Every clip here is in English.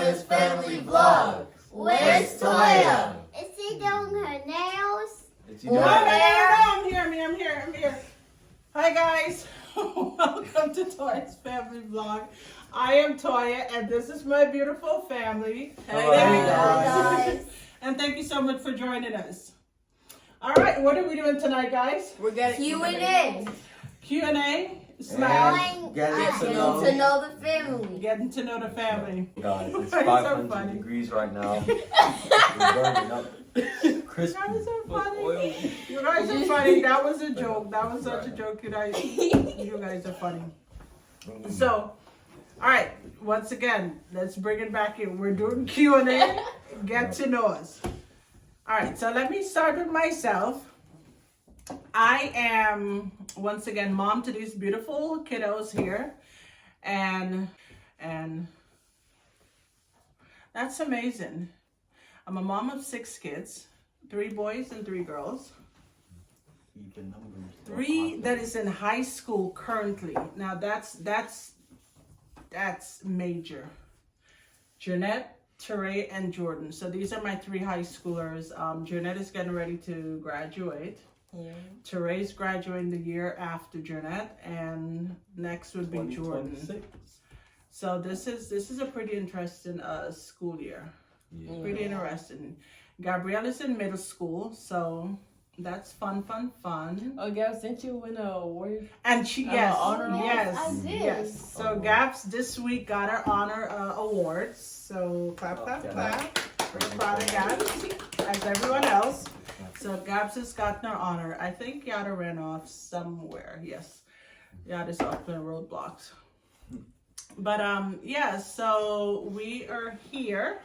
Toya's Family Vlog. Where's Toya? Is she doing her nails? I'm here. Hi guys, welcome to Toya's Family Vlog. I am Toya and this is my beautiful family. Hey guys. And thank you so much for joining us. All right, what are we doing tonight, guys? We're getting Q&A. Q&A. Getting to know the family. Getting to know the family. Guys, it's Why are you so 500 funny? degrees right now. We're burning up. You Crispy. guys are funny. Oil. You guys are funny. That was a joke. That was such a joke. You guys are funny. So, all right. Once again, let's bring it back in. We're doing Q&A. Get to know us. All right. So let me start with myself. I am once again mom to these beautiful kiddos here, and that's amazing. I'm a mom of 6 kids, 3 boys and 3 girls. Even numbers. 3 that is in high school currently. Now that's major. Jeanette, Teray, and Jordan. So these are my 3 high schoolers. Jeanette is getting ready to graduate. Yeah. Teray's graduating the year after Jeanette, and next would be Jordan. 2026. So this is a pretty interesting school year. Yeah. Pretty interesting. Gabrielle is in middle school, so that's fun. Oh, Gab, didn't you win an award? And she yes, honor roll? yes, I did. yes. So Gabs this week got her honor awards. So clap. We're proud of Gabs, as everyone else. So Gabs has gotten her honor. I think Yada ran off somewhere. Yes, Yada's off playing roadblocks. But yeah. So we are here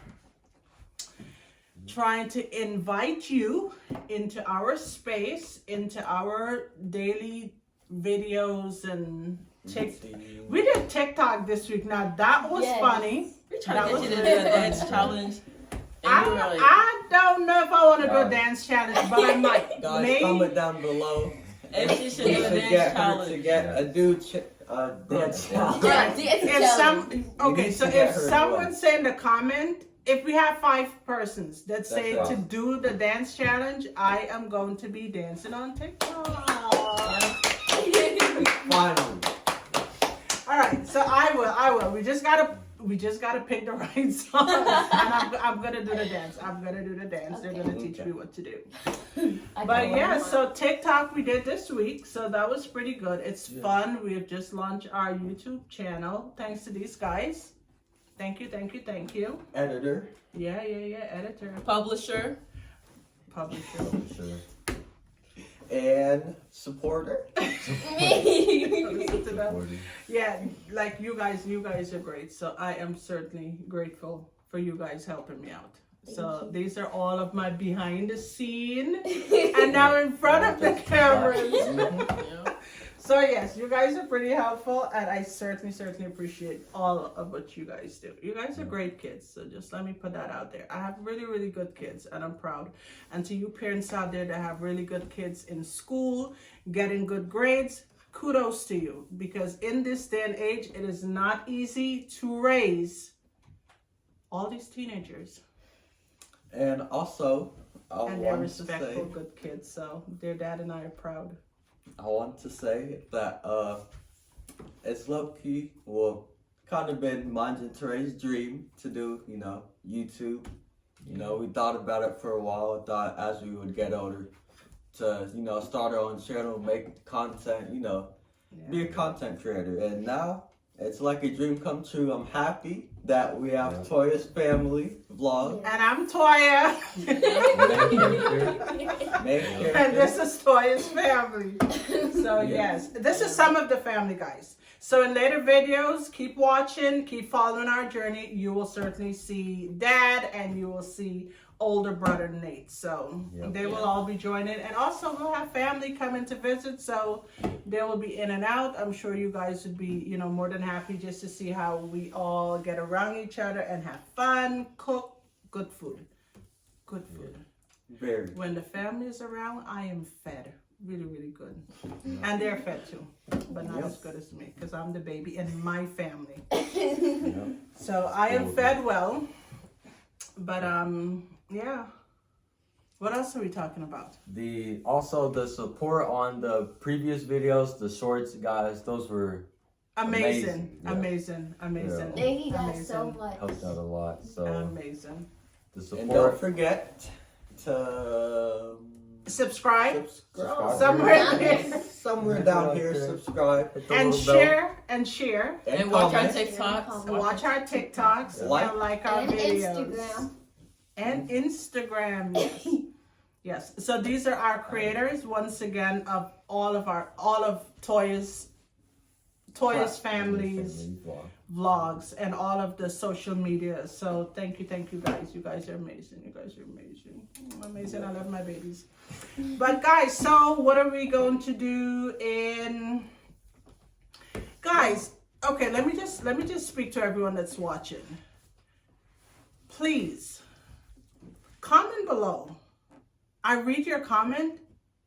trying to invite you into our space, into our daily videos and we did TikTok this week. Now that was funny. We're That trying to was get you to do a good. dance challenge. And you were like, I don't know if I want to do a Guys. dance challenge, but I might. Guys, Maybe. comment down below. and she should We do a should dance get her to challenge. get a dance challenge. Yeah, If some okay, need so to get if her someone one. say in the comment, if we have 5 persons that say That's to right. do the dance challenge, I am going to be dancing on TikTok. Finally. All right, so I will. We just gotta pick the right song, and I'm gonna do the dance. They're gonna teach me what to do. But yeah, so TikTok we did this week, so that was pretty good. It's fun. We have just launched our YouTube channel. Thanks to these guys. Thank you. Editor. Yeah. Editor, Publisher. publisher. Sure. And supporter. Listen to that. Yeah, like you guys are great. So I am certainly grateful for you guys helping me out. So these are all of my behind the scene and now in front of the cameras. Yeah. So yes, you guys are pretty helpful and I certainly appreciate all of what you guys do. You guys are great kids. So just let me put that out there. I have really good kids and I'm proud. And to you parents out there that have really good kids in school, getting good grades, kudos to you. Because in this day and age, it is not easy to raise all these teenagers. And also, And they're respectful, good kids. So their dad and I are proud. I want to say that it's low-key, well, kind of been mine and Teray's dream to do, YouTube. We thought about it for a while. Thought as we would get older to, start our own channel, make content, be a content creator. And now it's like a dream come true. I'm happy that we have Toya's Family Vlog. And I'm Toya. And this is Toya's family. So yes, this is some of the family, guys. So in later videos, keep watching, keep following our journey. You will certainly see Dad and you will see older brother Nate. So they will all be joining. And also we'll have family coming to visit. So they will be in and out. I'm sure you guys would be, more than happy just to see how we all get around each other and have fun, cook good food. Good food. Very. When the family is around, I am fed. Really good. And they're fed too. But not as good as me because I'm the baby in my family. So I am fed well. But yeah. What else are we talking about? Also the support on the previous videos, the shorts, guys, those were Amazing. Yeah. Amazing. Amazing. Thank you guys Amazing. so much. helped out a lot. So Amazing. the And don't support. forget to Subscribe. Subscribe. Somewhere down here. Subscribe Hit the and little bell. share And watch our comment. TikToks. Watch our TikToks Like. and our And videos. Instagram. And Instagram, yes. Yes. So these are our creators once again of all of Toya's families vlogs and all of the social media. So thank you guys. You guys are amazing. Amazing. I love my babies. But guys, so what are we going to do in guys, okay, let me just speak to everyone that's watching. Please comment below. I read your comment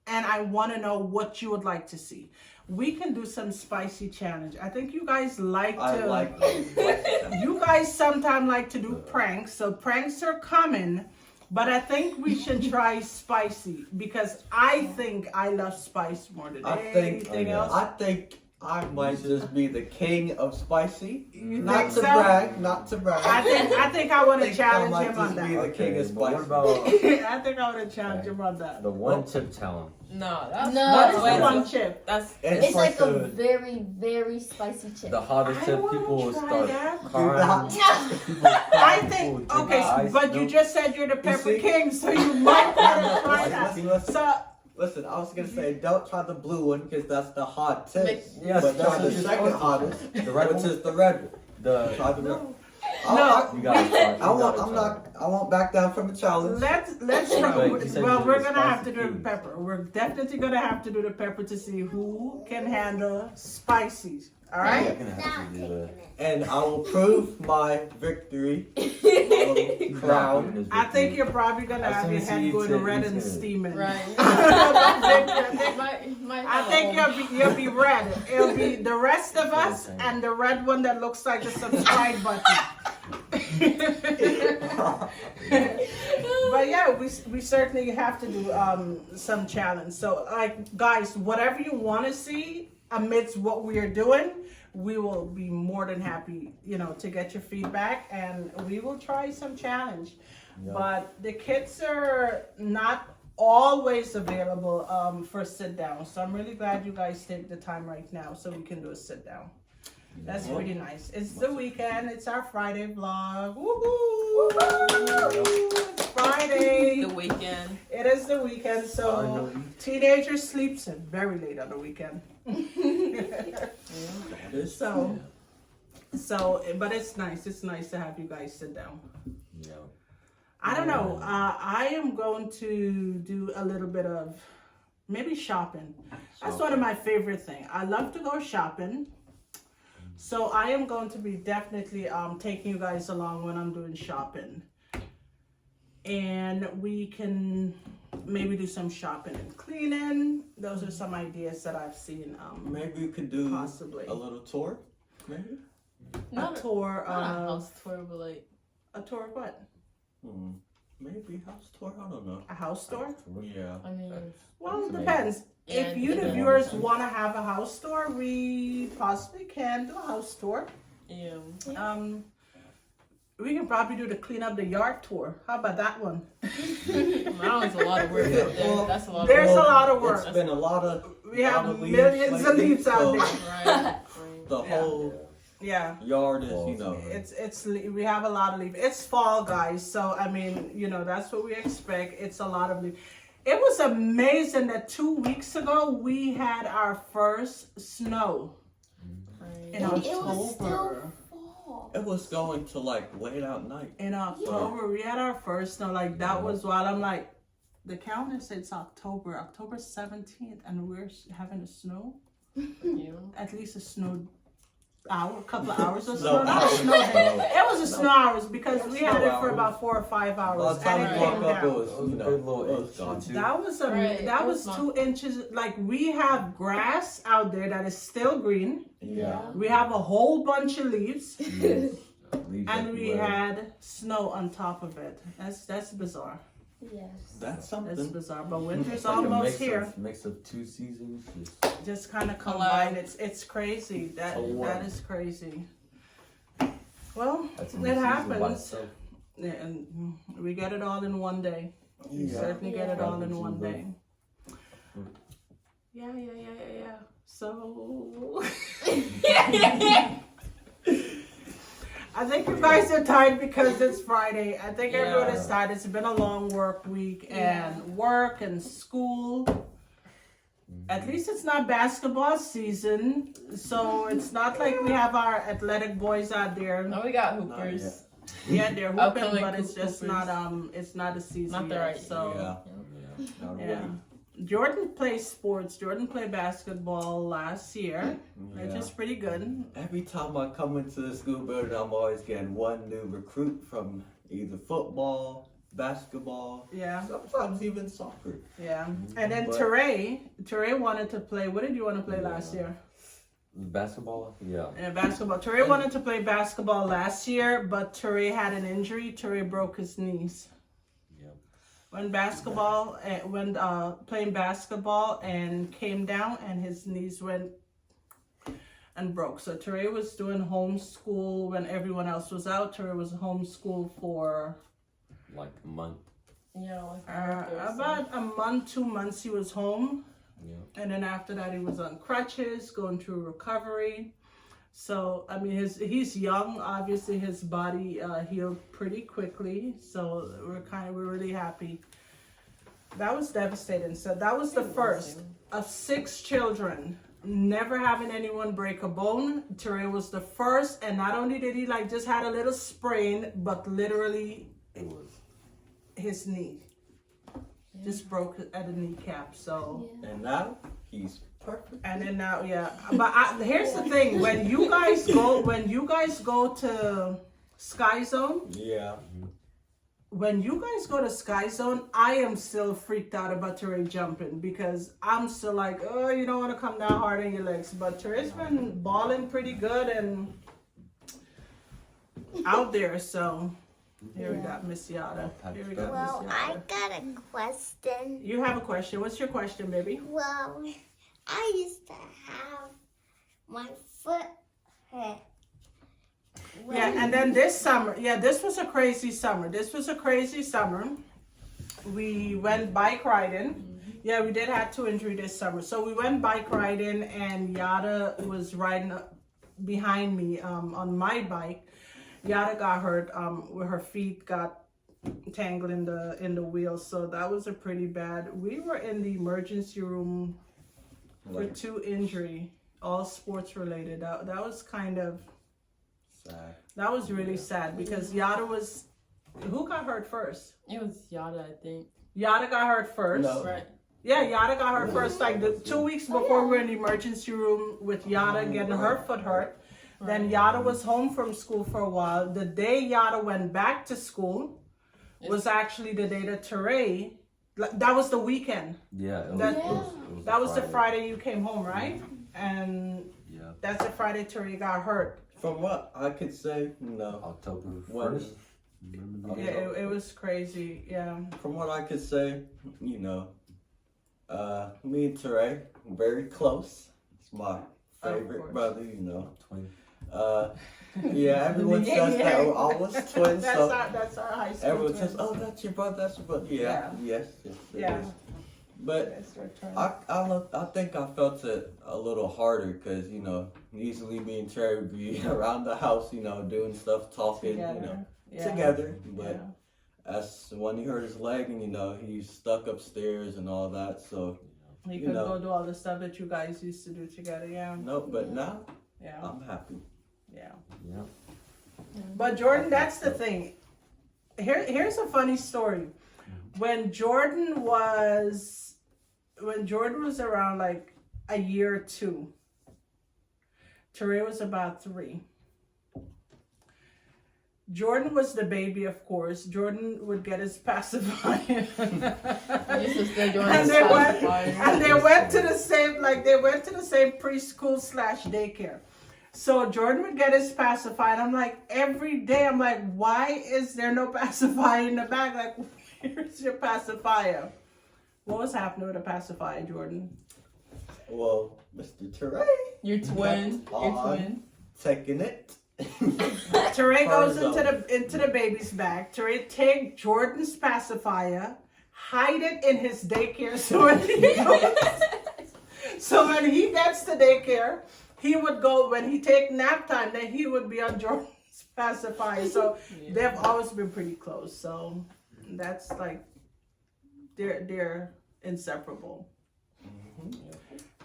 and I want to know what you would like to see. We can do some spicy challenge. I think you guys like to you guys sometimes like to do pranks, so pranks are coming, but I think we should try spicy because I think I love spice more than anything else. I think I might just be the king of spicy. You Not think to so? brag, not to brag. I think I want to I challenge might him on just be that. the king of but what spicy. about I think I want to challenge him on that. the one chip challenge? No, that's No. What that's is way the one too- chip? That's It's like a the- very, very spicy chip. The hottest I chip, wanna people will try start that. crying. No. People I cry, people think drink okay, ice but you milk. just said you're the pepper see? king, so you might want to try that. Listen, So listen, I was gonna say don't try the blue one because that's the hot tip. Yes, but that's try the what you're second supposed to hottest, do. The red which one? is the red one. The Try the red. no, you gotta try. I won't back down from a challenge. let's Yeah, but you said well, you we're did the gonna have to spicy do the foods. pepper. We're definitely gonna have to do the pepper to see who can handle spicy. All right. You're gonna have to do the And I will prove my victory. My crown. I think you're probably gonna As have soon your as head he going eats it, red he's and gonna- steaming. right. I think you'll be red. It'll be the rest of us and the red one that looks like the subscribe button. But yeah, we certainly have to do some challenge. So like guys, whatever you want to see amidst what we are doing, we will be more than happy, to get your feedback and we will try some challenge. Yeah. But the kids are not always available for sit down. So I'm really glad you guys take the time right now so we can do a sit down. That's really nice. It's the weekend. It's our Friday vlog. Woohoo! It's Friday. The weekend. It is the weekend, so teenager sleeps in very late on the weekend. So, but it's nice. It's nice to have you guys sit down. Yeah. I don't know. I am going to do a little bit of maybe shopping. That's one of my favorite things. I love to go shopping. So I am going to be definitely taking you guys along when I'm doing shopping. And we can maybe do some shopping and cleaning. Those are some ideas that I've seen. Maybe we could do Possibly. a little tour. Maybe. A tour Not a of house tour, but like a tour of what? Maybe house tour. I don't know. A house tour? Yeah. I mean, Well, it Amazing. depends. If And- you, the Yeah. viewers, want to have a house tour, we possibly can do a house tour. yeah. We can probably do the clean up the yard tour. How about that one? That was a lot of work out there. Well, That's a lot There's of a work. lot of work. It's been a lot of. We have lot of millions of lately, leaves out so there. Right. The whole Yeah, yard is, we have a lot of leaves. It's fall, guys, so I mean, that's what we expect. It's a lot of leaves. It was amazing that 2 weeks ago we had our first snow Right. in And October. it was still fall. It was going to like late out night. In October, we had our first snow. Like that was wild. I'm like, the calendar says it's October 17th, and we're having a snow. Yeah. At least a snow hour, couple of hours of Snow snow. Not a hours. snow day. It was a snow hours because we had Snow it for hours. about 4 or 5 By hours, the time and it we came woke up, it down. was, It was a good little it was inch gone. or two. That was Right, that it was was 2 inches. Like we have grass out there that is still green. Yeah. We have a whole bunch of leaves. Yes. Leaves And make we you wear. had snow on top of it. That's bizarre. Yes. That's That's something. bizarre. But winter's It's like a almost mix here. mix of two seasons. Just kind of Hello. combine. It's crazy. That So warm. that is crazy. Well, That's a it new season by happens. itself. Yeah, and we get it all in one day. We Yeah. certainly get it all in Yeah. one day. Mm. Yeah. So I think you guys are tired because it's Friday. I think everyone is tired. It's been a long work week and work and school. At least it's not basketball season, so it's not like we have our athletic boys out there. No, we got Not hoopers. Yeah, they're hooping, Upcoming but it's just hoopers. not it's not a season Not the yet. right- So Yeah. Not yeah. really. Jordan plays sports. Jordan played basketball last year, which Yeah. is pretty good. Every time I come into the school building, I'm always getting one new recruit from either football, basketball, Yeah, sometimes even soccer. yeah. And then But- Teray wanted to play. What did you want to play last year? Basketball, yeah. Basketball. Teray wanted to play basketball last year, but Teray had an injury. Teray broke his knees. Yep. When playing basketball and came down and his knees went and broke. So Teray was doing homeschool when everyone else was out. Teray was homeschool for Like a month. Yeah, like a month or so. about a month, 2 months he was home. Yeah. And then after that he was on crutches, going through recovery. So I mean he's young, obviously his body healed pretty quickly. So we're really happy. That was devastating. So that was the first of 6 children. Never having anyone break a bone. Teray was the first, and not only did he just had a little sprain, but literally It was. his knee just broke at the kneecap. So And now he's perfect. and then now but here's the thing: when you guys go to Sky Zone, Yeah. when you guys go to Sky Zone, I am still freaked out about Teray jumping because I'm still like, oh, you don't want to come down hard on your legs. But Teray's been balling pretty good and out there. So here we got Miss Yada. Here we got Well, Miss I Yada. got a question. You have a question. What's your question, baby? Well, I used to have my foot hurt. Yeah, and then this summer, this was a crazy summer. We went bike riding. Yeah, we did have 2 injuries this summer. So we went bike riding, and Yada was riding behind me on my bike. Yada got hurt where her feet got tangled in the wheels. So that was a pretty bad. We were in the emergency room for 2 injury, all sports related. That was kind of. Sad. That was really sad because Yada was. Who got hurt first? It was Yada, I think. Yada got hurt first. No. Right. Yeah, Yada got hurt first. Like the 2 weeks before we were in the emergency room with Yada getting her foot hurt. Then Yada was home from school for a while. The day Yada went back to school was actually the day that Teray. That was the weekend. Yeah. It was, That- it was, it was That was the Friday. Friday you came home, right? And Yeah. that's the Friday Teray got hurt. From what I could say, no. October When- 1st. Remember Yeah, that? it was crazy. Yeah. From what I could say, me and Teray, very close. It's my favorite course. brother, Twin. Yeah, everyone says that we're almost twins, That's so our high school. everyone twins. says, "Oh, that's your brother. That's your brother." Yeah, yes, it Yeah. is. But That's our turn. I think I felt it a little harder because usually me and Terry would be around the house, doing stuff, talking, together. But as when he hurt his leg and he's stuck upstairs and all that, so He you could know. go do all the stuff that you guys used to do together. Yeah. no. But now Yeah. I'm happy. Yeah. Yeah. But Jordan, that's the thing. Here's a funny story. When Jordan was around like a year or 2, Teray was about 3. Jordan was the baby, of course. Jordan would get his pacifier. I used to stay doing And this they went- fire. And they went to the same preschool / daycare. So Jordan would get his pacifier, and I'm like, every day, I'm like, why is there no pacifier in the bag? Like, where's your pacifier? What was happening with the pacifier, Jordan? Well, Mr. Teray Your twin. Your On. twin. taking it. Teray goes Pardon. into the baby's bag. Teray take Jordan's pacifier, hide it in his daycare, so when he gets to daycare, he would go, when he take nap time, then he would be on Jordan's pacifier. So they've always been pretty close. So that's like, they're inseparable.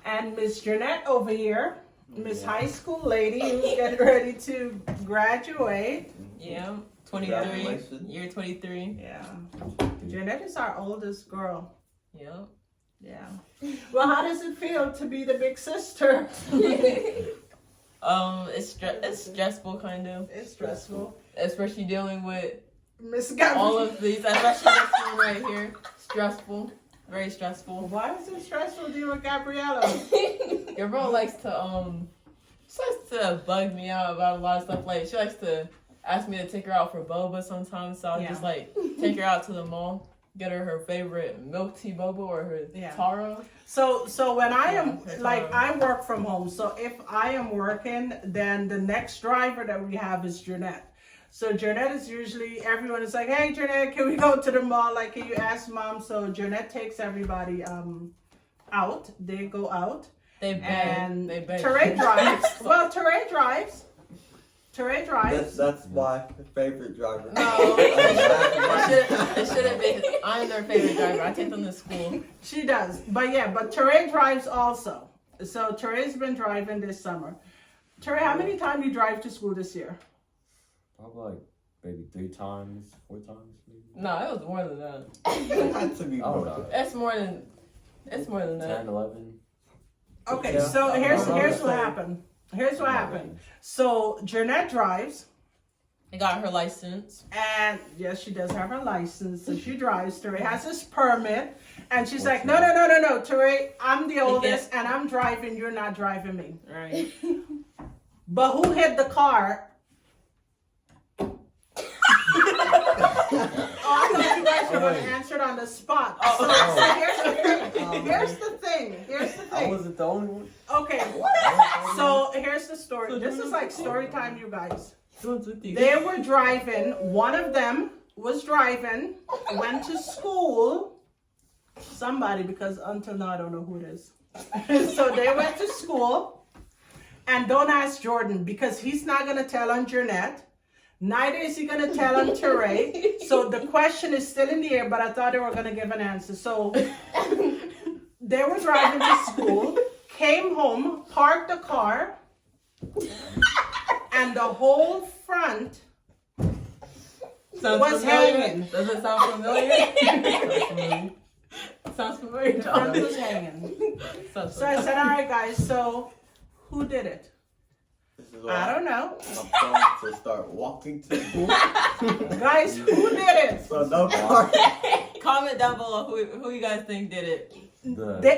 And Miss Jeanette over here, Miss High School lady who's getting ready to graduate. Yeah. 23. Congratulations. You're 23. Yeah. Jeanette is our oldest girl. Yep. Yeah. Well, how does it feel to be the big sister? It's stressful kind of, It's stressful. especially dealing with Miss Gabby. all of these, especially this one right here. Stressful, very stressful. Why is it stressful dealing with Gabriella? Your bro likes to she likes to bug me out about a lot of stuff. Like she likes to ask me to take her out for boba sometimes, so I'll Yeah. just like take her out to the mall, get her favorite milk tea boba or her Yeah. taro. So when I am, Yeah, like, I work from home. So if I am working, then the next driver that we have is Jeanette. So Jeanette is usually, everyone is like, hey, Jeanette, can we go to the mall? Like, can you ask mom? So Jeanette takes everybody out. They go out. They beg. And They beg. Teray drives. Well, Teray drives. Teray drives. That's my favorite driver. No, it shouldn't be. I'm their favorite driver. I take them to school. She does. But yeah, but Teray drives also. So Teray's been driving this summer. Teray, how many times you drive to school this year? Probably like maybe 3 times, 4 times, maybe. No, it was more than that. It had to be I don't more. know. It's more than. It's more than that. 10, 11. Okay, Yeah. so here's Around the what same. happened. Here's what happened. So Jeanette drives, I got her license. and yes, she does have her license, so she drives. Teray has his permit, and she's like, no, Teray, I'm the oldest, and I'm driving. You're not driving me. Right. But who hit the car? Oh, I thought you guys were going to answer it on the spot. So here's the thing. Here's the I thing. wasn't the only one. Okay, so here's the story. This is like story time, you guys. They were driving. One of them was driving, went to school. Somebody, because until now I don't know who it is. So they went to school. And don't ask Jordan, because he's not going to tell on Jeanette. Neither is he going to tell on Teray. So the question is still in the air, but I thought they were going to give an answer. So they were driving to school, came home, parked the car, and the whole front was hanging. Does it sound familiar? Sounds familiar. The front was hanging. So I said, all right, guys, so who did it? This is why I don't know. I'm going to start walking to school. Guys, who did it? So no car. Comment down below who you guys think did it.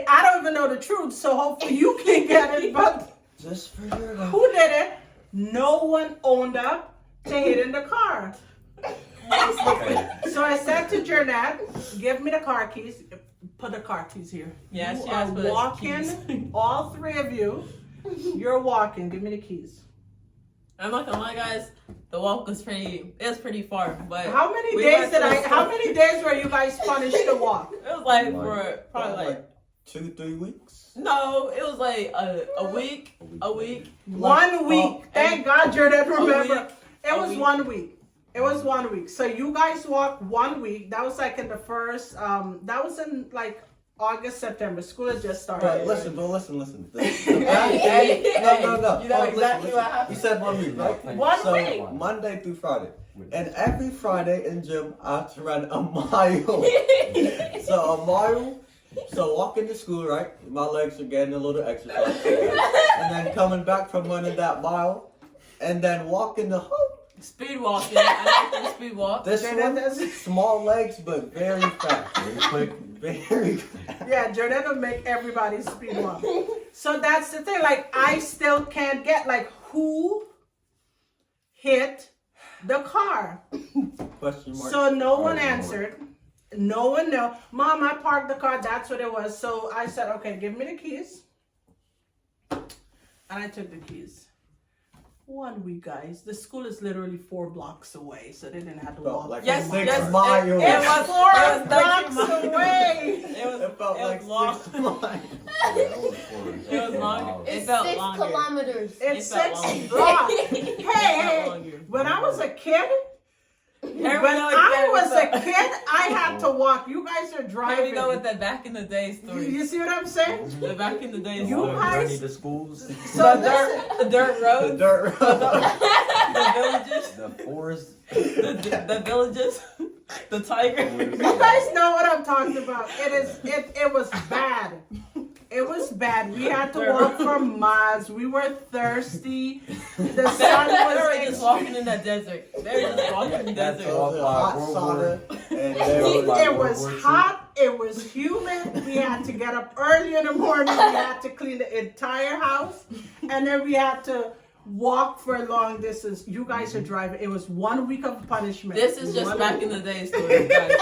I don't even know the truth, so hopefully you can get it, but Just for your who did it? No one owned up to hitting the car. So I said to Jeanette, give me the car keys. Put the car keys here. Yeah, You she are asked for the walking, keys. all 3 of you. You're walking. Give me the keys. I'm not gonna lie, guys. The walk was pretty far, but How many we days went to How many days were you guys punished to walk? It was like Like, for probably like 2-3 weeks. no, it was like a week. 1 week. Thank God Jeanette remember. week. It was week. 1 week. It was 1 week. So you guys walked 1 week. That was like in the first, that was in like August, September. School had just started. But listen. The Hey, bad hey, thing- hey, no. you know Oh, exactly what happened. You said 1 week, right? 1 So week. Monday through Friday. And every Friday in gym, I have to run a mile. So a mile. So walking to school, right? My legs are getting a little exercise. And then coming back from running that mile. And then walking the home. Speed walking. I like to speed walk. This Jeanette one, does- small legs, but very fast. Very quick. Very fast. Yeah, Jeanette will make everybody speed walk. So that's the thing. Like, I still can't get, like, who hit the car. Question mark. So no one Lord. answered. No one knew. Mom, I parked the car. That's what it was. So I said, okay, give me the keys. And I took the keys. 1 week, guys. The school is literally 4 blocks away, so they didn't have to Felt walk. like Yes, 6 yes, miles. It it was was- 4 it was 13 blocks away. It felt it like was long. 6 miles. It was longer. It It's felt 6 longer. kilometers. It's It felt 6 longer. blocks. It felt Hey, longer. when I was a kid, when Everyone know what I that was a was. kid, I had to walk. You guys are Here driving. we go with the back in the day story. You see what I'm saying? The back in the day You story. guys- Journey to schools, So the dirt The roads, dirt road. the villages, the forest. the villages, the tiger. You guys know what I'm talking about. It was bad. It was bad. We had to walk for miles. We were thirsty. The sun They were was just walking in the desert. They were just walking in the That's desert. all. It was a hot World sauna. War- And They they were were like It World was War II. hot. It was humid. We had to get up early in the morning. We had to clean the entire house, and then we had to walk for a long distance. You guys are driving. It was 1 week of punishment. This is just One back week. in the day story, guys.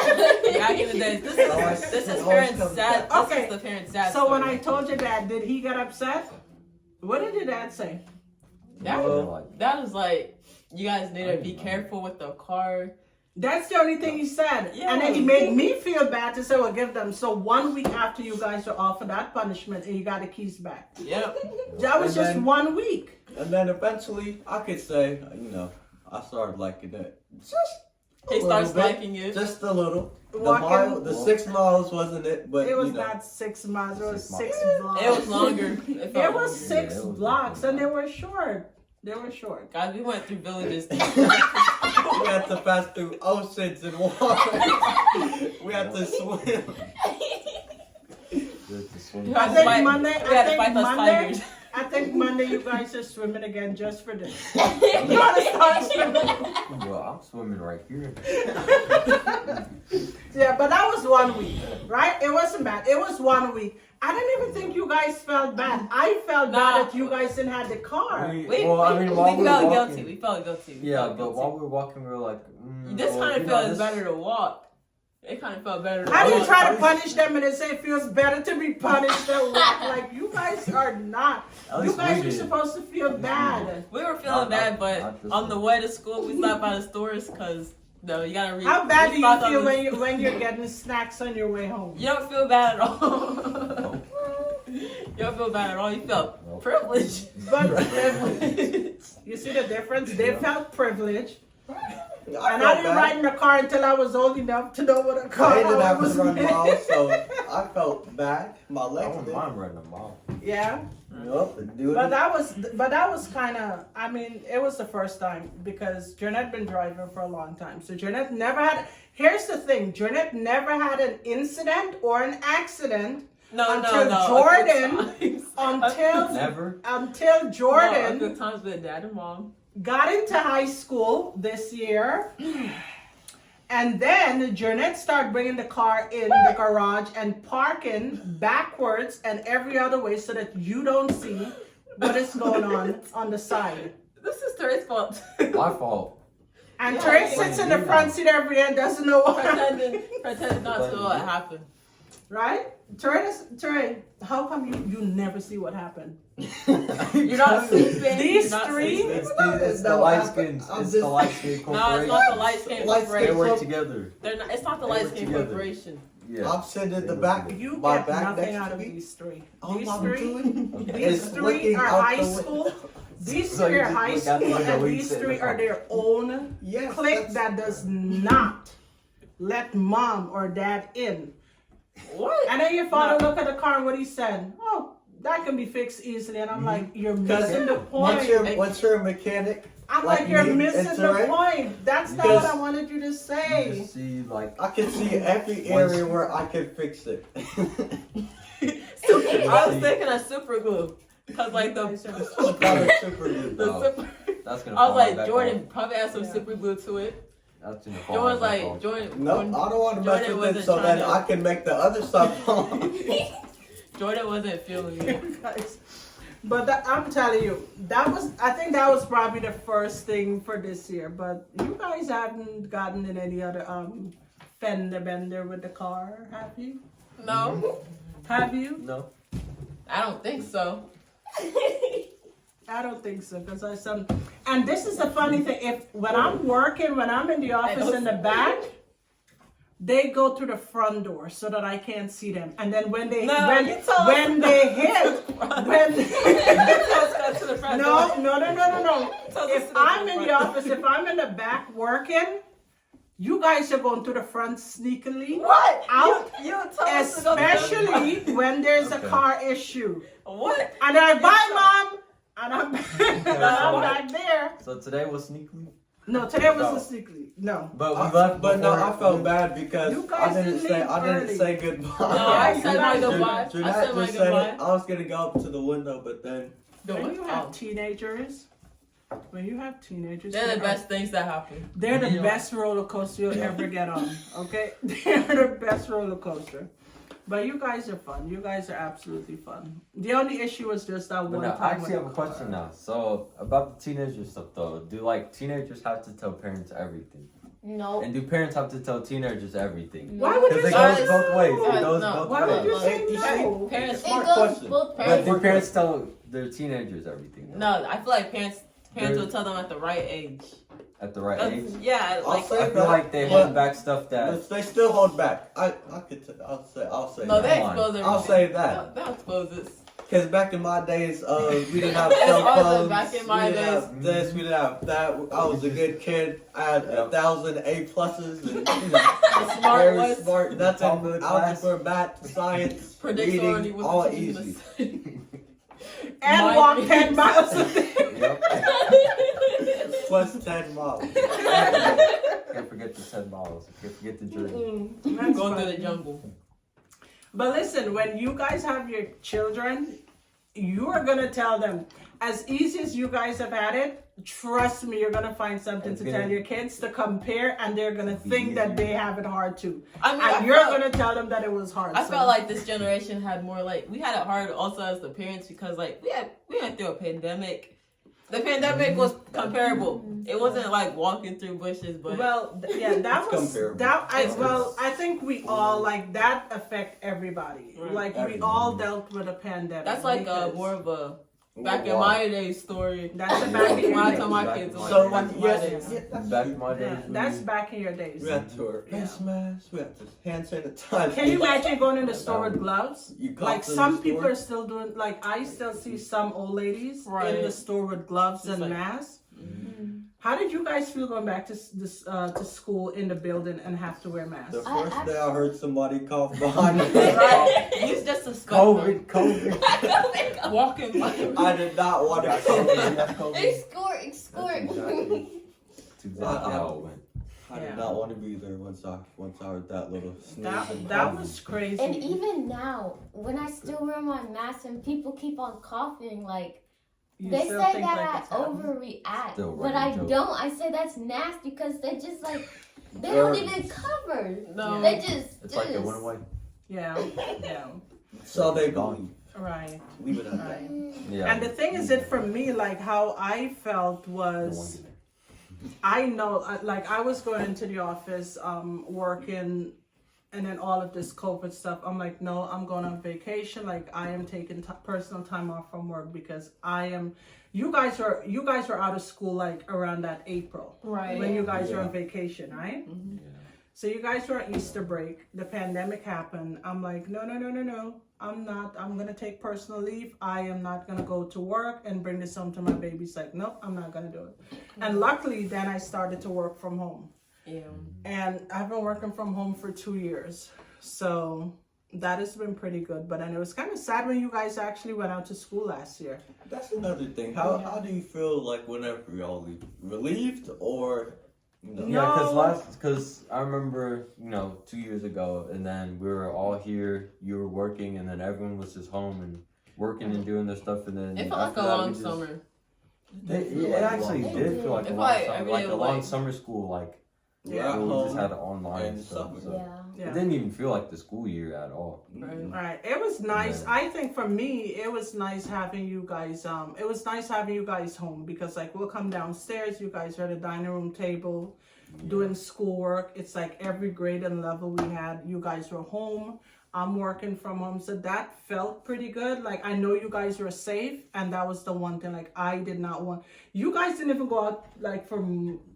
Back in the days. This is parents' sad. Okay. This is the parents' sad. So when story. I told your dad, did he get upset? What did your dad say? that Well, was, that was like, you guys need to be careful with the car. That's the only thing he said. Yeah. And then he made me feel bad to say, well, give them. So 1 week after you guys are off of that punishment and you got the keys back. Yep. That was And just then- 1 week. And then eventually, I could say, you know, I started liking it. Just a He starts little bit. liking it. Just a little. Walking- The 6 miles wasn't it, but It was you know. not 6 miles, it was 6 6 miles. blocks. It was longer. It felt was longer. 6 Yeah, it was blocks longer. and they were short. They were short. Guys, we went through villages. We had to pass through oceans and water. We had to swim. Just to swim. We I had to think fight- Monday, we had I to fight think those Monday, tigers. I think Monday you guys are swimming again just for this. You wanna start swimming? Well, I'm swimming right here. Yeah, but that was 1 week, right? It wasn't bad. It was 1 week. I didn't even think you guys felt bad. I felt Nah. bad that you guys didn't have the car. Well, I mean, while we we were felt walking, guilty. We felt guilty. We yeah, felt but guilty. while we were walking, we were like, This well, kind you of know, felt this- better to walk. It kind of felt better to How do you walk. try to punish them and they say it feels better to be punished than walk? Like, you guys are not. At You least guys we are did. supposed to feel bad. We were feeling Not- bad, but not this on one. the way to school, we stopped by the stores because no, you gotta read. How bad we do you stopped on feel the- when you're getting snacks on your way home? You don't feel bad at all. You don't feel bad at all. You felt Nope. privileged. But you see the difference? They felt privileged. And I felt didn't bad. ride in a car until I was old enough to know what a car I didn't have was. to run miles, so I felt bad. My I legs wouldn't did. mind running a mile. Yeah, Yup, dude. but that was kind of. I mean, it was the first time because Jeanette been driving for a long time. So Jeanette never had. Here's the thing: Jeanette never had an incident or an accident No, Until no, no. Jordan- A good times. until Never. until No, a Jordan good times with dad and mom. got into high school this year. And then Jeanette started bringing the car in the garage and parking backwards and every other way so that you don't see what is going on the side. This is Terry's fault. My fault. And Yeah, Trey yeah. sits in the front seat every day and doesn't know what happened. Pretending not to know what happened. Right? Trey, how come you never see what happened? You're not sleeping. These you're not three? sleeping. It's the No, light I'm- skin. I'm It's just- the light skin No, it's corporation. not the light skin Light They skin corporation. work together. They're not, it's not the They light work skin together. corporation. Yeah. I'm sitting in the They back. work You My get back nothing next out to of me. these three. All These I'm three, doing these is three looking are out high the window. school. These So three you are just high look out the school, window and when you these sit in the three car. are their own Yes, clique that's- that does not let mom or dad in. What? And then your father looked at the car and what he said, oh, that can be fixed easily. And I'm like, you're missing the Once point. you're a mechanic, I'm like like, you're me, missing it's the alright. point. That's not what Because I wanted you to You say. just see like I can see every area where I can fix it. I was thinking of super glue. Cause like the Probably super good. the Oh, super, that's gonna. I was fall like back Jordan off. probably had some Yeah. super glue to it. That's gonna fall Jordan's back like off. Jordan. No, I don't want to mess Jordan with it wasn't so then trying to- I can make the other stuff on. Jordan wasn't feeling me. Guys, But I'm telling you, I think that was probably the first thing for this year. But you guys haven't gotten in any other fender bender with the car, have you? No, Have you? No. I don't think so. I don't think so, because and this is the funny thing. When I'm working, when I'm in the office in the back, they go through the front door so that I can't see them. And then when they hit, Let's go to the front no. door. If I'm in the office, if I'm in the back working, you guys are going to the front sneakily. What? Out. You tell us to go to the Especially when there's a Okay. car issue. What? And I bye, Mom. And I'm, and I'm back there. So today was sneakily. No, today was No. a sneakily. No. But we left. But no, before- I felt bad because You guys I didn't didn't leave say early. goodbye. No, I you said my guys- goodbye. I Jeanette said my just said goodbye. it. I was gonna go up to the window, but then When you have Oh. teenagers, They're they the are- best things that happen. They're the Yeah. best roller coaster you'll ever get on. Okay, they're the best roller coaster. But you guys are fun. You guys are absolutely fun. The only issue was just that But one now, time. I actually with have a the question car. now. So about the teenager stuff though, do like teenagers have to tell parents everything? No. And do parents have to tell teenagers everything? Why would Because you it say goes both ways. It Guys, goes no. both Why would you ways. say You no? Parents, It Smart goes question. both But parents. do parents tell their teenagers everything? though? no, I feel like parents They're- will tell them at the right age. At the right That's- age? Yeah, I'll like say I feel like they But- hold back stuff that. but they still hold back. I'll say no, that. they Come on. expose everything. I'll say that. They'll expose this. Because back in my days, we didn't have It's cell awesome. phones. Back in my we didn't days. have this. We didn't have that. I was a good kid. I had Yeah. 1,000 A pluses and Smart very was smart. Top of the Nothing. class. Algebra, math, science, predicts already reading, what all the teacher's easy. gonna say. And Mine walk is- 10 miles a day. Yep. Plus 10 miles. Can't forget the 10 miles. Can't forget the journey. That's Going through funny. the jungle. But listen, when you guys have your children, you are gonna tell them, as easy as you guys have had it, trust me, you're gonna find something It's to gonna- tell your kids to compare, and they're gonna Be think that easier. they have it hard too. I mean, And you're gonna tell them that it was hard. I so- felt like this generation had more we had it hard also as the parents because we went through a pandemic. The pandemic was comparable. It wasn't like walking through bushes, but Well, yeah, that It's was comparable. that. I think we all like that affect everybody. Right. Like we Everyone. all dealt with a pandemic. that's like because more of a back in my day story. That's a back in your When I days. tell my Back kids, in like, So back in my yes, days. Back in my days. Yeah, that's back in your days. we had to wear face masks. We had to hand sanitize. Can you imagine going in the store with gloves? You got Like to the some people store? are still doing. Like I still see some old ladies in Right. the store with gloves It's and like- masks. How did you guys feel going back to to school in the building and have to wear masks? The I first day I heard somebody cough behind me. Right? He's just a COVID. walking by. I did not want to Got cough. COVID. Got COVID. Excore. That's exactly how it went. I Yeah. did not want to be there once I heard that little sneeze. and That cough. was crazy. And even now, when I still wear my mask and people keep on coughing, like You they still say think that like it's I happening? overreact, Still but I running joke. don't. I say that's nasty because they just like they don't even cover. No. They just It's like it went away. Yeah, yeah, So they gone. right, Leave it at that. right. Yeah. And the thing is, that for me, like how I felt No one was, did it. I know, like I was going into the office, working, and then all of this COVID stuff. I'm like, no, I'm going on vacation. Like I am taking personal time off from work because I am. You guys were out of school like around that April Right. when you guys were Yeah. on vacation, right? Yeah. So you guys were on Easter break. The pandemic happened. I'm like, no. I'm not. I'm gonna take personal leave. I am not gonna go to work and bring this home to my baby's like, nope, I'm not gonna do it. And luckily, then I started to work from home. Yeah. And I've been working from home for 2 years. So that has been pretty good. But then it was kind of sad when you guys actually went out to school last year. That's another thing. How do you feel like whenever y'all leave? Relieved or no? Yeah, because I remember, 2 years ago, and then we were all here, you were working, and then everyone was just home and working and doing their stuff, and then It felt like after a that, we long just- summer. It actually It did did. feel like a It long like summer, every like day a was long like- summer school, like Yeah. where we just had it online and and stuff. summer. So. Yeah. Yeah. It didn't even feel like the school year at all. Right. It was nice. Yeah. I think for me, it was nice having you guys. It was nice having you guys home because like we'll come downstairs. You guys are at the dining room table, doing schoolwork. It's like every grade and level we had. You guys were home. I'm working from home, so that felt pretty good. Like I know you guys were safe, and that was the one thing. Like I did not want you guys didn't even go out like for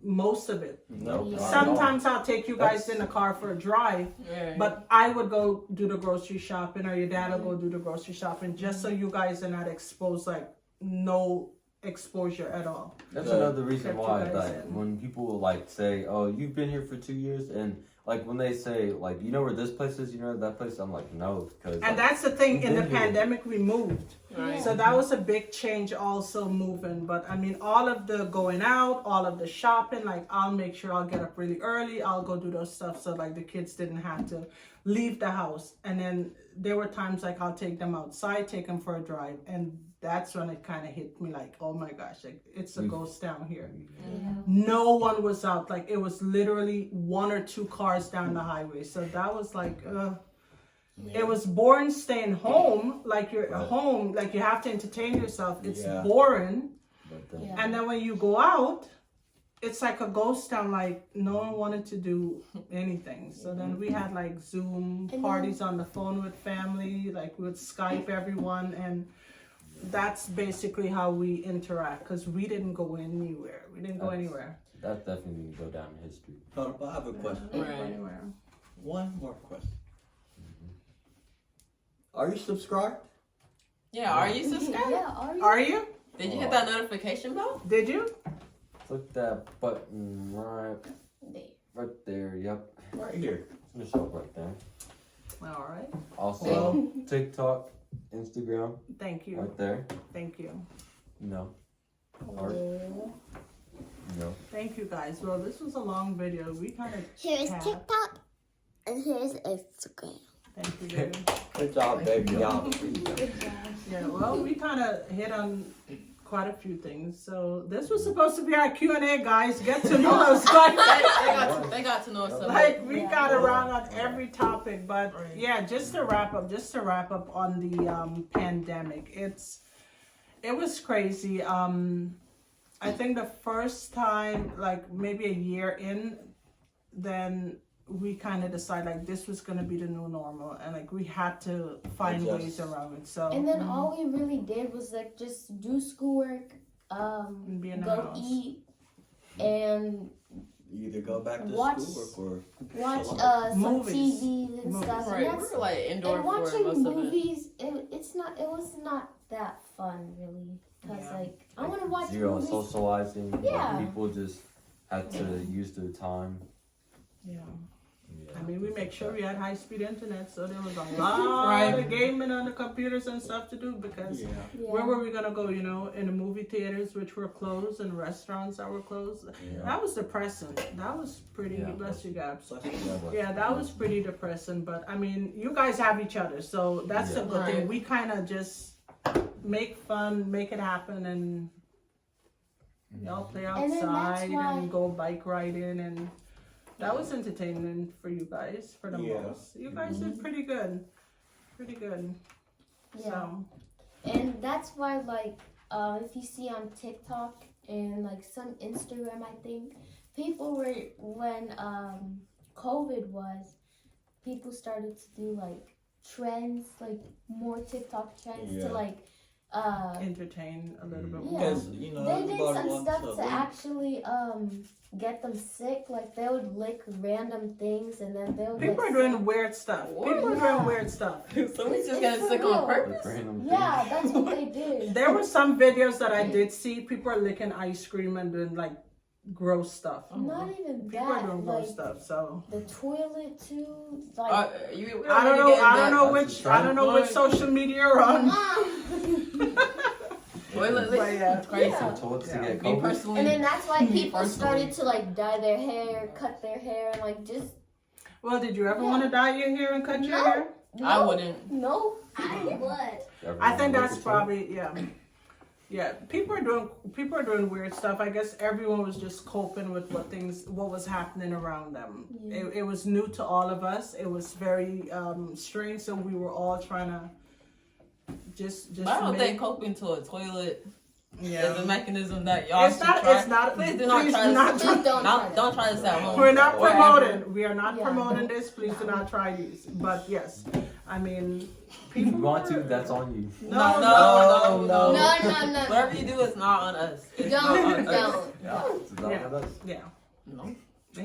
most of it. No. Yeah. not at all. Sometimes I'll take you guys in the car for a drive. Right. But I would go do the grocery shopping, or your dad will go do the grocery shopping, just so you guys are not exposed, like no exposure at all. That's Yeah. another reason Kept you why, guys like, in. when people like say, "Oh, you've been here for 2 years," and like when they say, like, "You know where this place is? You know that place?" I'm like, "No," because And that's the thing. In the Been here. pandemic, we moved, Right. so that was a big change. Also moving, but I mean, all of the going out, all of the shopping. Like, I'll make sure I'll get up really early. I'll go do those stuff so like the kids didn't have to leave the house. And then there were times like I'll take them outside, take them for a drive, and that's when it kind of hit me like, oh my gosh, like it's a ghost town here. No one was out. Like it was literally 1 or 2 cars down the highway. So that was like, it was boring staying home. Like you're at Right. home, like you have to entertain yourself. It's Yeah. boring. but then, Yeah. And then when you go out, it's like a ghost town. Like no one wanted to do anything. So then we had like Zoom And parties on the phone with family. Like we would Skype everyone, and that's basically how we interact. Cause we didn't go anywhere. We didn't go That's- anywhere. that definitely can go down in history. Hold up, I have a question. We didn't go Right. anywhere. One more question. Are you subscribed? Yeah, are you subscribed? Yeah, are you? Are you? Did you hit that notification bell? Did you? Click that button right there. Yep, Right here. it's gonna show up right there. All right. Also, TikTok, Instagram, Thank you. right there. Thank you. You know, art. You know. Thank you guys. Well, this was a long video. We kind of Here's Yeah. TikTok and here's Instagram. thank you. Baby. Good job, baby. Y'all. Yeah. Well, we kind of hit on quite a few things. So this was supposed to be our Q&A, guys. Get to know us. They got to know us. Like we Yeah. got around on every topic, but Right. yeah, just to wrap up on the pandemic. It was crazy. I think the first time, like maybe a year in, then we kind of decided like this was gonna be the new normal, and like we had to find Adjust. ways around it. So And then all we really did was like just do schoolwork, and be in the go house. eat, and You either go back to Watch- schoolwork or watch Shalom. some Movies. TV and Movies. stuff. Right, And, we that's, were like indoor and for watching most of it. movies, it was not that fun really. Cause Yeah. like I want to watch Zero movies. socializing. Like, Yeah. people just had to use their time. Yeah. Yeah. I mean, we make sure we had high-speed internet, so there was a lot Right. of gaming on the computers and stuff to do because yeah. Yeah. where were we gonna go? You know, in the movie theaters, which were closed, and restaurants that were closed. Yeah. That was depressing. That was pretty. Yeah. Bless you, Gabs. Such a Yeah, that was pretty depressing. But I mean, you guys have each other, so that's Yeah. a good thing. Right. We kind of just make fun, make it happen, and y'all play And then that's outside why- and go bike riding, and that was entertainment for you guys for the Yeah. most. You guys did pretty good, pretty good. Yeah. So And that's why, like, if you see on TikTok and like some Instagram, I think people were when COVID was, people started to do like trends, like more TikTok trends Yeah. to like. entertain a little bit more. Yeah. Because, you know, They did everybody some wants stuff to to leave. actually get them sick. Like they would lick random things and then they would. People get are doing sick. weird stuff. What? People are Yeah. doing weird stuff. Somebody's just It's getting for sick real. on purpose. Like random Yeah, things. that's what they did. There were some videos that I did see. People are licking ice cream and doing like gross stuff. Not even People are that. doing Like gross stuff. So the toilet too. Like. We I already don't know. getting I don't that. know That's which. the I don't know which social media you're on. Toilet But licking yeah. is crazy. Yeah. Told us to Yeah. get Me COVID. personally, And then that's why people Personally. started to like dye their hair, cut their hair, and like just Well, did you ever Yeah. want to dye your hair and cut your No. hair? I wouldn't. No. I would. I think that's Look at probably yeah. Yeah, people are doing weird stuff. I guess everyone was just coping with what was happening around them. Yeah. It was new to all of us. It was very strange. So we were all trying to just. But I don't make- think coping to a toilet Yeah. is a mechanism that y'all It's should not. try. It's not. Please do not try not this. try- Please don't try Don't try this at home. We're not Or promoting. We are not Yeah. promoting this. Please do not try these. But yes, I mean, If people you want to, were- that's on you. No. No, no, no. Whatever you do is not on us. It's not Don't, on us. don't. Yeah, it's not Yeah. with us. Yeah. No.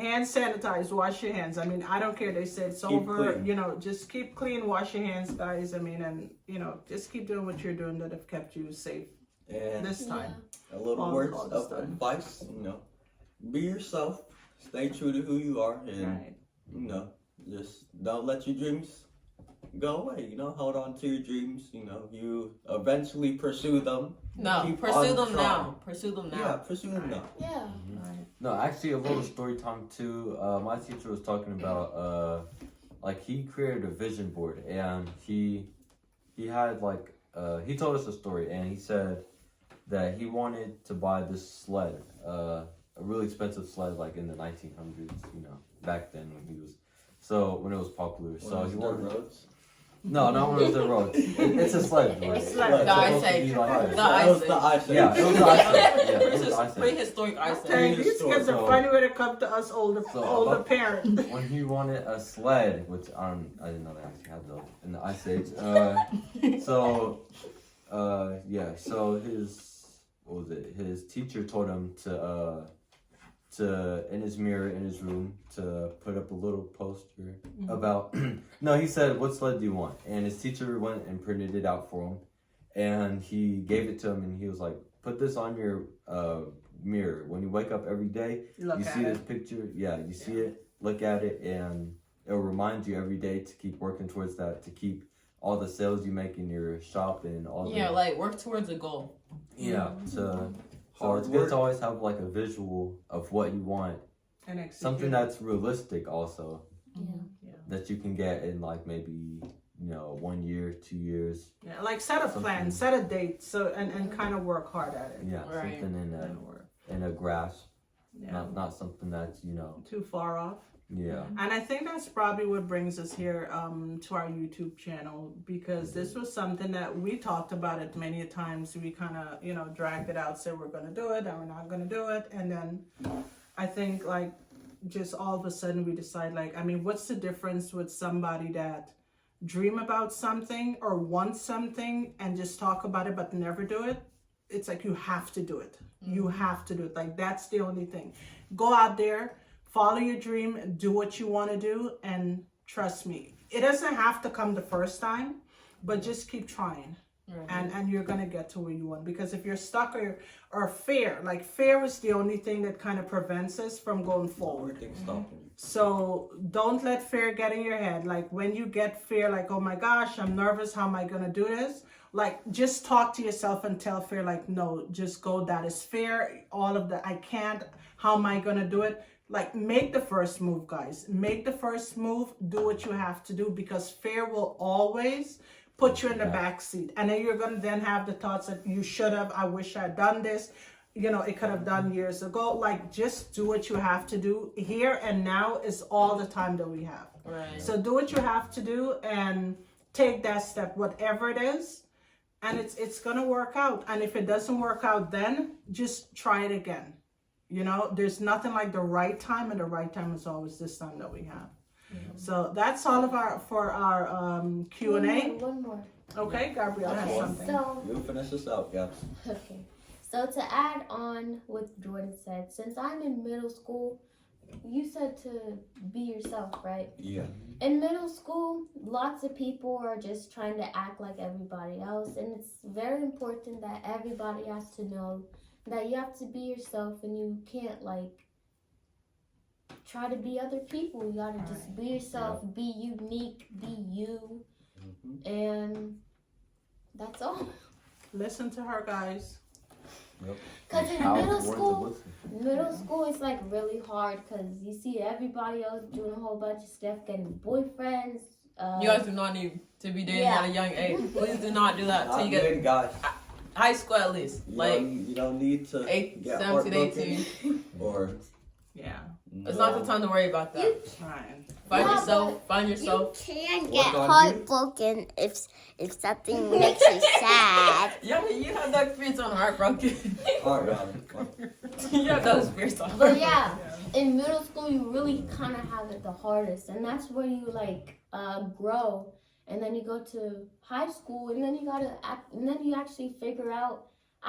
Hand sanitize, wash your hands. I mean, I don't care. They said it's Keep over. clean. You know, just keep clean, wash your hands, guys. I mean, and you know, just keep doing what you're doing that have kept you safe And this time. a little All words this of time. advice, be yourself, stay true to who you are, and Right. just don't let your dreams go away. Hold on to your dreams. You eventually pursue them. No, Keep pursue on them trying. now. Pursue them Yeah, now. pursue them now. Yeah. No, actually, a little story time too. My teacher was talking about like he created a vision board, and he had like he told us a story, and he said that he wanted to buy this sled, a really expensive sled, like in the 1900s, back then when he was, when it was popular. So he wanted. roads. No, not one of the roads. It's a sled. Right? It's sled. It's The Ice supposed to Age. be like- The Ice That was Age. the Ice Age. Yeah, it was the Ice Age. Yeah, it This was is the Ice Age. prehistoric ice Dang, age. these kids are So- funny when it comes to us older So- parents. When he wanted a sled, which I didn't know they actually had those in the Ice Age. So his teacher told him to in his mirror in his room to put up a little poster about. No, he said, "What sled do you want?" And his teacher went and printed it out for him, and he gave it to him, and he was like, "Put this on your mirror when you wake up every day. Look You at see it. this picture, you see it, look at it, and it'll remind you every day to keep working towards that, to keep all the sales you make in your shop and all Yeah, the like work towards a goal. So Hard it's good work. to always have like a visual of what you want, And execute. something that's realistic also, Yeah. that you can get in like maybe 1 year, 2 years, Yeah, like set a plan, set a date, so and kind of work hard at it. Right. something That'll work. in a grasp, Yeah, not something that's too far off. yeah. And I think that's probably what brings us here to our YouTube channel, because this was something that we talked about it many times. We kind of, dragged it out, said we're going to do it and we're not going to do it. And then I think like just all of a sudden we decide what's the difference with somebody that dream about something or want something and just talk about it but never do it? It's like you have to do it. You have to do it. Like that's the only thing. Go out there. Follow your dream, do what you want to do, and trust me, it doesn't have to come the first time, but just keep trying, and you're gonna get to where you want. Because if you're stuck or fear is the only thing that kind of prevents us from going forward. Everything's stopping you. So don't let fear get in your head. Like when you get fear, like, oh my gosh, I'm nervous, how am I gonna do this? Like just talk to yourself and tell fear, like, no, just go, that is fear, all of that, I can't, how am I gonna do it? Like, make the first move, guys. Make the first move. Do what you have to do, because fear will always put you in the back seat. And then you're going to then have the thoughts that you should have, I wish I'd done this. It could have done years ago. Like, just do what you have to do. Here and now is all the time that we have. Right. So do what you have to do and take that step, whatever it is. And it's going to work out. And if it doesn't work out then, just try it again. There's nothing like the right time, and the right time is always this time that we have. So that's all of our Q&A. One more. Okay, Gabrielle has Okay, something. so You finish this out, Gabs. okay. So to add on what Jordan said, since I'm in middle school, you said to be yourself, right? Yeah. In middle school, lots of people are just trying to act like everybody else, and it's very important that everybody has to know that you have to be yourself, and you can't try to be other people. You gotta just be yourself, be unique, be you, and that's all. Listen to her, guys. Cause in Powerful middle words of school, wisdom. it's like really hard, cause you see everybody else doing a whole bunch of stuff, getting boyfriends. You guys do not need to be dating Yeah. at a young age. Please do not do that till Not you get. good, guys. high school at least. Like you don't need to 8, get 17, heartbroken 18. or Yeah. It's not the time to worry about that. Right. Find Yeah, yourself. Find You yourself. can get Work on you. heartbroken if something makes you sad. Yeah, you have that experience on heartbroken. You have that experience on But yeah, in middle school you really kind of have it the hardest, and that's where you like grow, and then you go to high school, and then you gotta act, and then you actually figure out.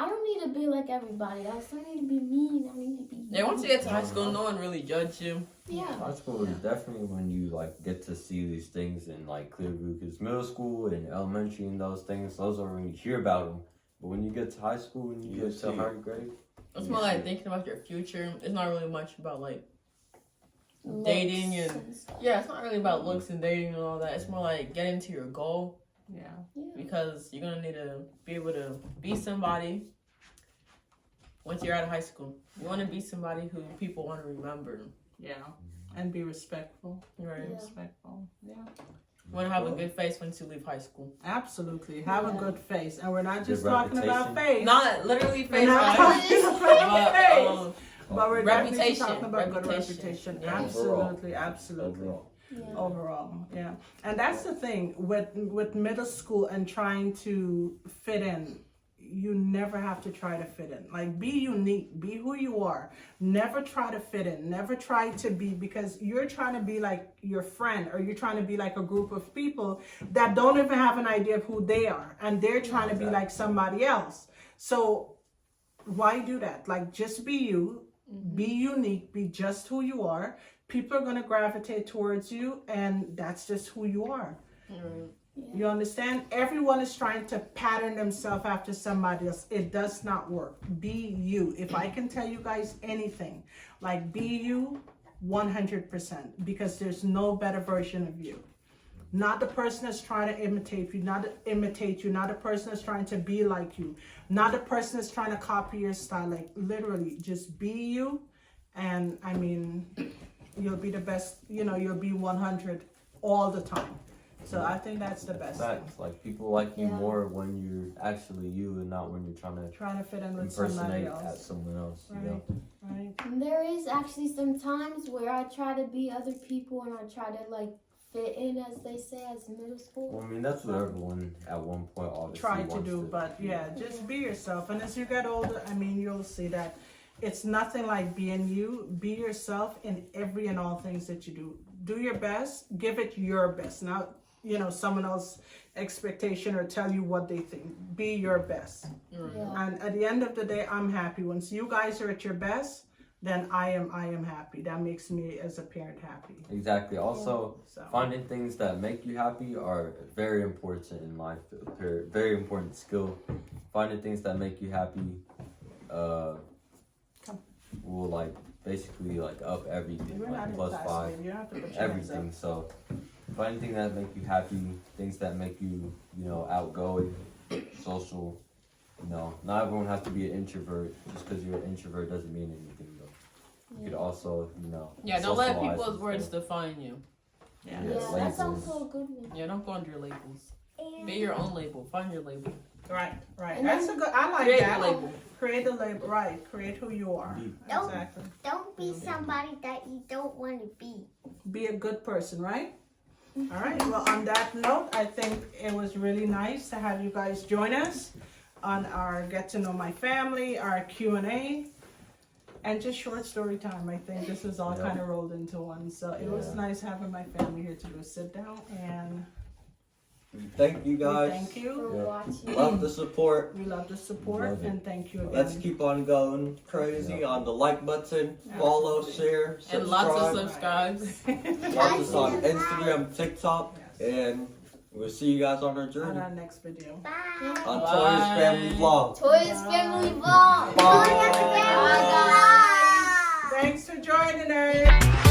I don't need to be like everybody else. I need to be me, and I need to be. Yeah, once you get to high school, no one really judges you. Yeah. High school is definitely when you like get to see these things in like clear view. Because middle school and elementary and those things, those are when you hear about them. But when you get to high school and you You get see to it. higher grade, It's more like thinking about your future. It's not really much about like Looks dating and stuff. yeah, it's not really about looks and dating and all that. It's more like getting to your goal Yeah. because you're gonna need to be able to be somebody once you're out of high school. You want to be somebody who people want to remember. Yeah. And be respectful. Right. Yeah. Respectful. Yeah. You want to have a good face once you leave high school. Absolutely. Have a Yeah. good face. And we're not just Good talking about face. Not literally We're face not wise, talking about face. but But we're definitely Reputation. talking about good Reputation. reputation. Yeah. Absolutely, absolutely. overall. Yeah. Overall, yeah. And that's the thing with middle school and trying to fit in. You never have to try to fit in. Like, be unique, be who you are. Never try to fit in. Never try to be, because you're trying to be like your friend, or you're trying to be like a group of people that don't even have an idea of who they are, and they're trying to be like somebody else. So why do that? Like, just be you, be unique, be just who you are. People are going to gravitate towards you, and that's just who you are. You understand? Everyone is trying to pattern themselves after somebody else. It does not work. Be you. If I can tell you guys anything, like, be you 100%, because there's no better version of you. Not the person that's trying to imitate you, not the person that's trying to be like you, not the person that's trying to copy your style. Like, literally, just be you, and I mean, you'll be the best. You'll be 100 all the time. So I think that's the best thing. facts. Like people like you Yeah. more when you're actually you and not when you're trying to Trying to fit in with somebody impersonate at else. someone else. You Right. know? Right. And there is actually some times where I try to be other people, and I try to like fit in, as they say, as middle school. Well, I mean, that's what everyone at one point obviously Try to wants do, but yeah, just be yourself. And as you get older, I mean, you'll see that it's nothing like being you. Be yourself in every and all things that you do. Do your best. Give it your best. Not, someone else's expectation or tell you what they think. Be your best. Yeah. And at the end of the day, I'm happy. Once you guys are at your best, then I am happy. That makes me as a parent happy. Exactly. Also, So finding things that make you happy are very important in life. A very important skill. Finding things that make you happy will like basically like up everything, we're not like in plus class, 5, baby. You don't have to put your hands up. everything. So finding things that make you happy, things that make you, outgoing, social. Not everyone has to be an introvert. Just because you're an introvert doesn't mean anything though. You could also, Yeah, don't let socialize people's and words stuff. define you. Yeah. Yeah, Yeah, that's labels. also a good one. Yeah, don't go under your labels. Be your own label. Find your label. Right. And That's a good. I like Create that. a label. Create a label. Right. Create who you are. Be- Don't- Exactly. Don't be somebody that you don't want to be. Be a good person, right? All right. Well, on that note, I think it was really nice to have you guys join us on our Get to Know My Family, our Q&A, and just short story time. I think this is all Yeah. kind of rolled into one. So it was Yeah. nice having my family here to go sit down, and Thank you we guys. thank you. For Yeah. watching. Love the support. We love the support, Love it. and thank you again. Let's keep on going crazy on the like button, follow, share, And lots of subscribe. subscribes. Watch us on Instagram, TikTok, and we'll see you guys on our on journey our next video. Bye. on Bye. Toya's Family Vlog. Toya's Family Vlog. Bye. Bye, guys. Thanks for joining us.